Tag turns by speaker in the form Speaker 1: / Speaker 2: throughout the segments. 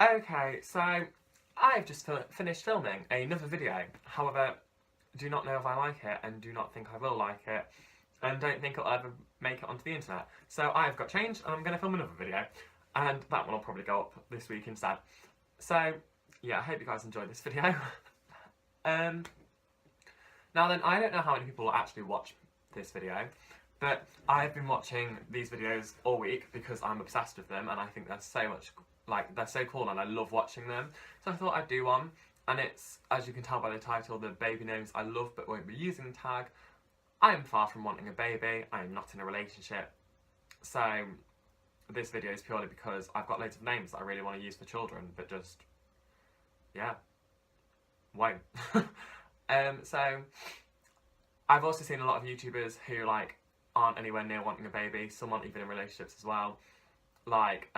Speaker 1: Okay, so I've just finished filming another video. However, do not know if I like it and do not think I will like it and don't think it'll ever make it onto the internet. So I've got changed and I'm going to film another video and that one will probably go up this week instead. So yeah, I hope you guys enjoyed this video. um, Now then, I don't know how many people will actually watch this video, but I've been watching these videos all week because I'm obsessed with them and I think they're so much, like, they're so cool and I love watching them. So I thought I'd do one, and it's, as you can tell by the title, the baby names I love but won't be using tag. I am far from wanting a baby, I am not in a relationship, so this video is purely because I've got loads of names that I really want to use for children, but just, yeah, won't. So I've also seen a lot of YouTubers who like aren't anywhere near wanting a baby. Some aren't even in relationships as well, like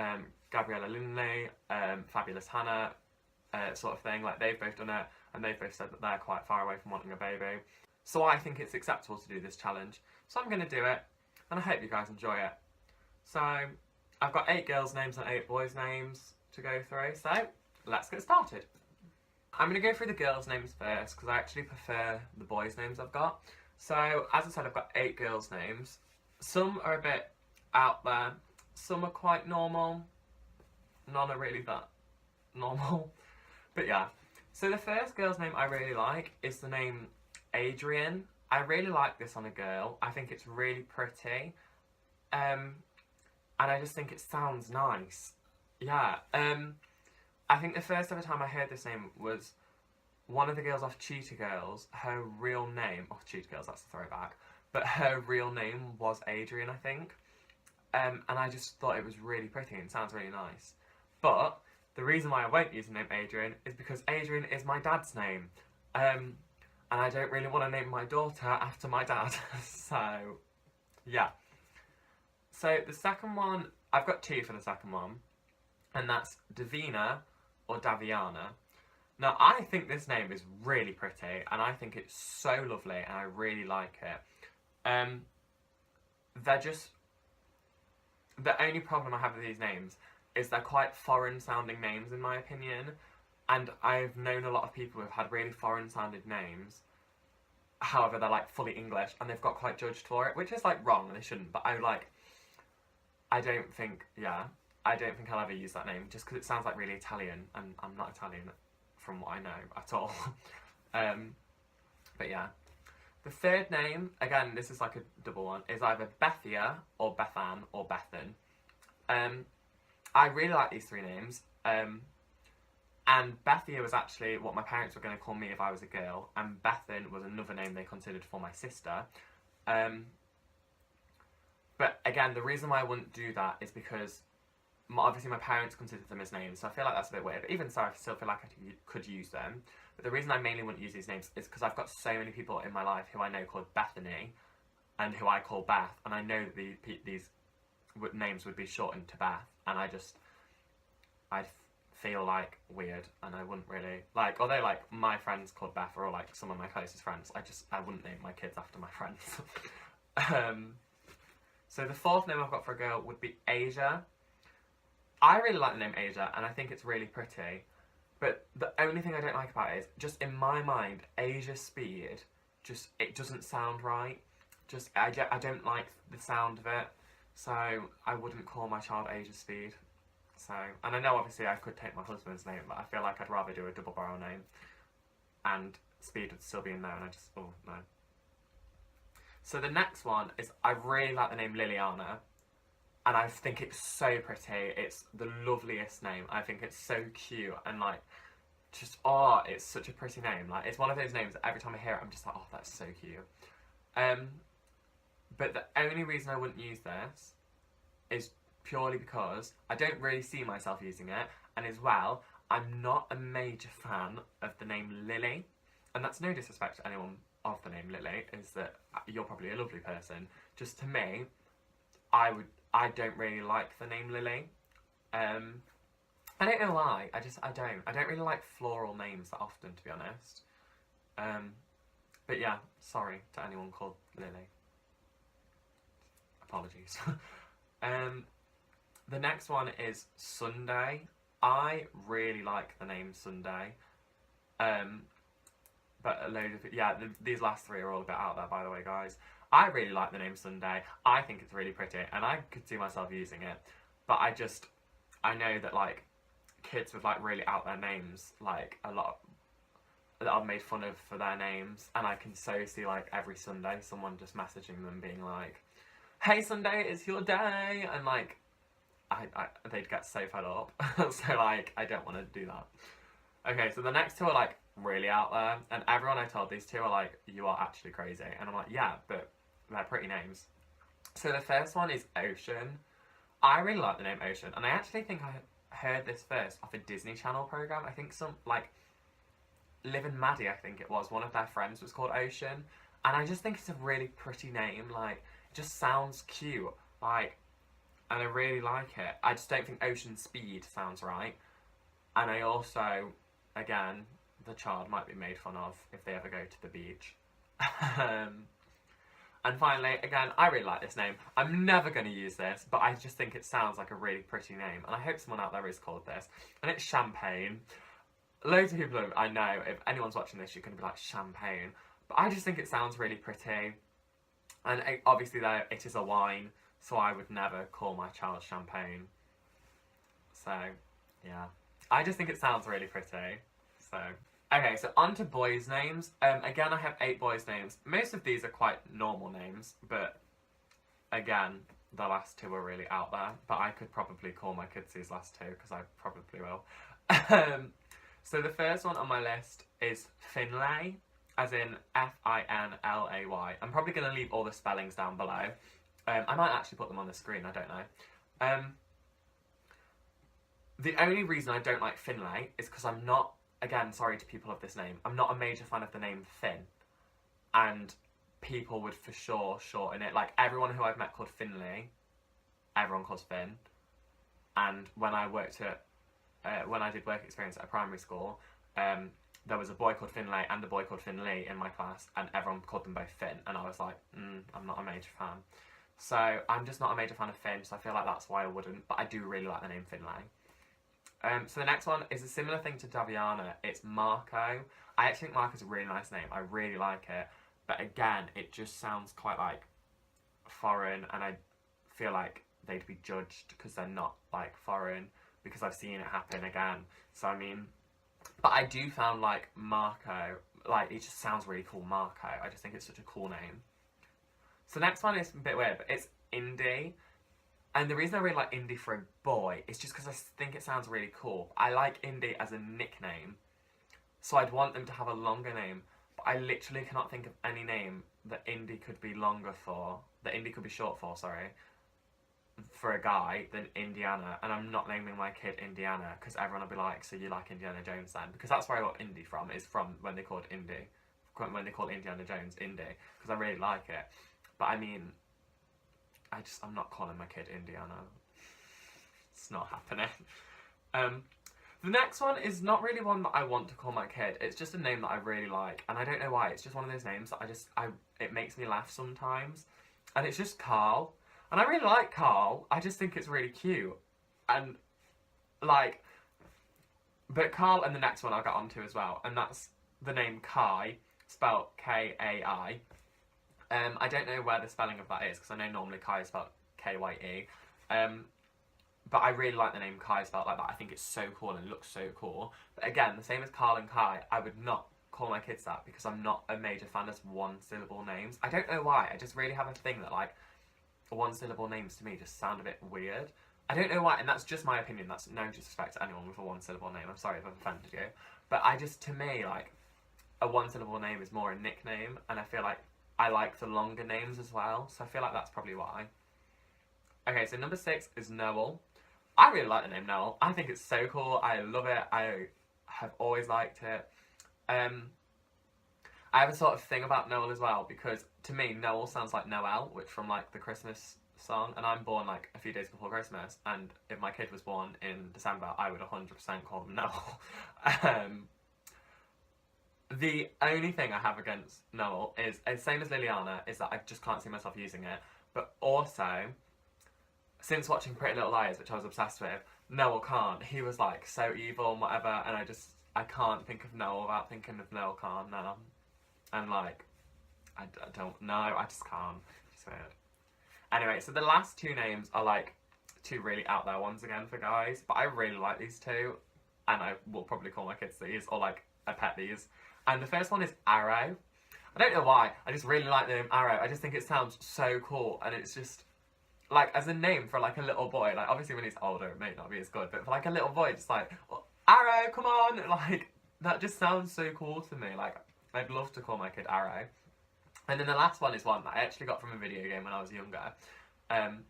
Speaker 1: Gabriella Finlay, Fabulous Hannah, sort of thing. Like they've both done it, and they've both said that they're quite far away from wanting a baby. So I think it's acceptable to do this challenge. So I'm going to do it, and I hope you guys enjoy it. So I've got 8 girls' names and 8 boys' names to go through. So let's get started. I'm going to go through the girls' names first because I actually prefer the boys' names I've got. So, as I said, I've got 8 girls' names. Some are a bit out there, some are quite normal, none are really that normal. But yeah, so the first girl's name I really like is the name Adrian. I really like this on a girl. I think it's really pretty. And I just think it sounds nice. Yeah, I think the first ever time I heard this name was one of the girls off Cheetah Girls. Her real name, Cheetah Girls, that's a throwback, but her real name was Adrian, I think. And I just thought it was really pretty and sounds really nice. But the reason why I won't use the name Adrian is because Adrian is my dad's name. And I don't really want to name my daughter after my dad. So, yeah. So the second one, I've got 2 for the second one, and that's Davina or Daviana. Now, I think this name is really pretty, and I think it's so lovely, and I really like it. They're just... The only problem I have with these names is they're quite foreign-sounding names, in my opinion, and I've known a lot of people who've had really foreign-sounded names. However, they're, like, fully English, and they've got quite judged for it, which is, like, wrong, and they shouldn't, but I don't think I'll ever use that name, just because it sounds like really Italian, and I'm not Italian from what I know at all. But yeah. The third name, again, this is like a double one, is either Bethia or Bethan or Bethan. I really like these 3 names. And Bethia was actually what my parents were going to call me if I was a girl, and Bethan was another name they considered for my sister. But again, the reason why I wouldn't do that is because obviously my parents considered them as names, so I feel like that's a bit weird. But even so, I still feel like I could use them. But the reason I mainly wouldn't use these names is because I've got so many people in my life who I know called Bethany, and who I call Beth, and I know that these names would be shortened to Beth, and I feel like weird, and I wouldn't really like. Although like my friends called Beth are all like some of my closest friends, I wouldn't name my kids after my friends. So the 4th name I've got for a girl would be Asia. I really like the name Asia, and I think it's really pretty. But the only thing I don't like about it is, just in my mind, JayMSpeed, it doesn't sound right. I don't like the sound of it, so I wouldn't call my child JayMSpeed. So, and I know obviously I could take my husband's name, but I feel like I'd rather do a double barrel name, and Speed would still be in there, and oh no. So the next one is, I really like the name Liliana. And I think it's so pretty. It's the loveliest name. I think it's so cute and like, it's such a pretty name. Like, it's one of those names that every time I hear it, I'm just like, oh, that's so cute. But the only reason I wouldn't use this is purely because I don't really see myself using it, and as well, I'm not a major fan of the name Lily. And that's no disrespect to anyone of the name Lily, is that you're probably a lovely person. Just to me, I don't really like the name Lily. I don't know why. I don't really like floral names that often, to be honest. But yeah, sorry to anyone called Lily. Apologies. The next one is Sunday. I really like the name Sunday. But a load of, yeah, these last three are all a bit out there, by the way, guys. I really like the name Sunday. I think it's really pretty, and I could see myself using it. But I know that, like, kids with, like, really out there names, like, a lot that are made fun of for their names, and I can so see, like, every Sunday someone just messaging them being like, hey, Sunday, it's your day, and, like, they'd get so fed up. So, like, I don't want to do that. Okay, so the next two are, like, really out there, and everyone I told these two are like, you are actually crazy. And I'm like, yeah, but they're pretty names. So the first one is Ocean. I really like the name Ocean, and I actually think I heard this first off a Disney Channel program. I think some, like, Liv and Maddie, I think it was, one of their friends was called Ocean, and I just think it's a really pretty name. Like, it just sounds cute, like, and I really like it. I just don't think JayMSpeed sounds right, and I also, again, the child might be made fun of if they ever go to the beach. And finally, again, I really like this name. I'm never going to use this, but I just think it sounds like a really pretty name, and I hope someone out there is called this. And it's Champagne. Loads of people, I know, if anyone's watching this, you're going to be like, Champagne. But I just think it sounds really pretty. And obviously, though, it is a wine, so I would never call my child Champagne. So, yeah. I just think it sounds really pretty. So, okay, so on to boys' names. Again, I have 8 boys' names. Most of these are quite normal names, but again, the last 2 are really out there. But I could probably call my kids these last 2, because I probably will. So the first one on my list is Finlay, as in Finlay. I'm probably going to leave all the spellings down below. I might actually put them on the screen, I don't know. The only reason I don't like Finlay is because I'm not, again, sorry to people of this name, I'm not a major fan of the name Finn. And people would for sure shorten it. Like, everyone who I've met called Finlay, everyone calls Finn. And when I worked at, when I did work experience at a primary school, there was a boy called Finlay and a boy called Finlay in my class, and everyone called them both Finn. And I was like, I'm not a major fan. So I'm just not a major fan of Finn, so I feel like that's why I wouldn't. But I do really like the name Finlay. So the next one is a similar thing to Daviana. It's Marco. I actually think Marco's a really nice name. I really like it. But again, it just sounds quite, like, foreign, and I feel like they'd be judged because they're not, like, foreign, because I've seen it happen again. So, I mean, but I do found, like, Marco, like, it just sounds really cool, Marco. I just think it's such a cool name. So the next one is a bit weird, but it's Indy. And the reason I really like Indy for a boy is just because I think it sounds really cool. I like Indy as a nickname, so I'd want them to have a longer name. But I literally cannot think of any name that Indy could be longer for, that Indy could be short for, sorry, for a guy than Indiana. And I'm not naming my kid Indiana, because everyone will be like, so you like Indiana Jones then? Because that's where I got Indy from, is from when they called Indy, when they called Indiana Jones Indy, because I really like it. But I mean, I'm not calling my kid Indiana. It's not happening. The next one is not really one that I want to call my kid. It's just a name that I really like, and I don't know why. It's just one of those names that it makes me laugh sometimes. And it's just Carl. And I really like Carl. I just think it's really cute. And, like, but Carl and the next one I'll get onto as well, and that's the name Kai, spelled Kai. I don't know where the spelling of that is, because I know normally Kai is spelled Kye. But I really like the name Kai spelled like that. I think it's so cool and it looks so cool. But again, the same as Carl and Kai, I would not call my kids that, because I'm not a major fan of one-syllable names. I don't know why. I just really have a thing that, like, one-syllable names to me just sound a bit weird. I don't know why, and that's just my opinion. That's no disrespect to anyone with a one-syllable name. I'm sorry if I've offended you. But to me, like, a one-syllable name is more a nickname, and I feel like I like the longer names as well, so I feel like that's probably why. Okay, so number 6 is Noel. I really like the name Noel. I think it's so cool. I love it. I have always liked it. I have a sort of thing about Noel as well, because to me, Noel sounds like Noel, which from, like, the Christmas song, and I'm born, like, a few days before Christmas, and if my kid was born in December, I would 100% call them Noel. The only thing I have against Noel is, same as Liliana, is that I just can't see myself using it. But also, since watching Pretty Little Liars, which I was obsessed with, Noel can't. He was like so evil and whatever, and I can't think of Noel without thinking of Noel Khan now. And like, I don't know, I just can't. It's weird. Anyway, so the last two names are like two really out there ones again for guys, but I really like these two, and I will probably call my kids these, or like I pet these. And the first one is Arrow. I don't know why, I just really like the name Arrow. I just think it sounds so cool, and it's just, like, as a name for like a little boy, like obviously when he's older it may not be as good, but for like a little boy, just like, oh, Arrow, come on, like, that just sounds so cool to me. Like, I'd love to call my kid Arrow. And then the last one is one that I actually got from a video game when I was younger. And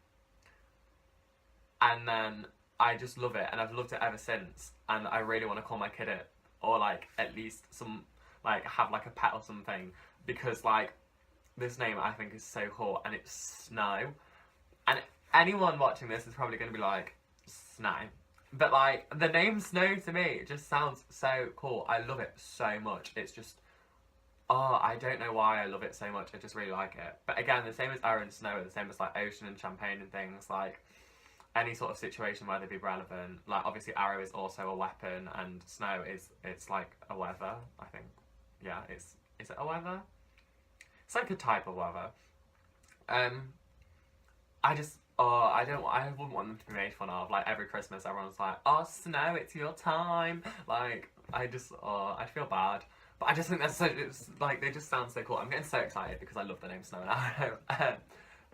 Speaker 1: then I just love it, and I've loved it ever since, and I really want to call my kid it, or like at least some, like have like a pet or something, because like this name I think is so cool, and it's Snow. And anyone watching this is probably going to be like, Snow. But like, the name Snow to me, it just sounds so cool. I love it so much. It's just, oh, I don't know why I love it so much. I just really like it. But again, the same as Arrow and Snow, the same as like Ocean and Champagne and things, like any sort of situation where they'd be relevant. Like obviously Arrow is also a weapon, and Snow it's like a weather, I think. Yeah, is it a weather? It's like a type of weather. I wouldn't want them to be made fun of. Like every Christmas everyone's like, oh Snow, it's your time. Like, I feel bad. But I just think that's so, it's like, they just sound so cool. I'm getting so excited because I love the name Snow and Arrow.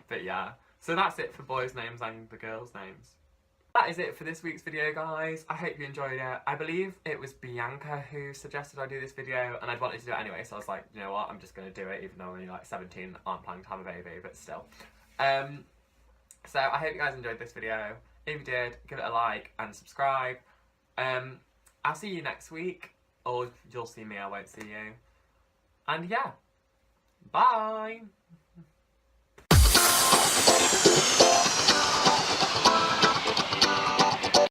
Speaker 1: But yeah, so that's it for boys' names and the girls' names. That is it for this week's video, guys. I hope you enjoyed it. I believe it was Bianca who suggested I do this video, and I'd wanted to do it anyway, so I was like, you know what, I'm just going to do it, even though I'm only like 17, aren't planning to have a baby, but still. So I hope you guys enjoyed this video. If you did, give it a like and subscribe. I'll see you next week, or you'll see me, I won't see you. And yeah, bye!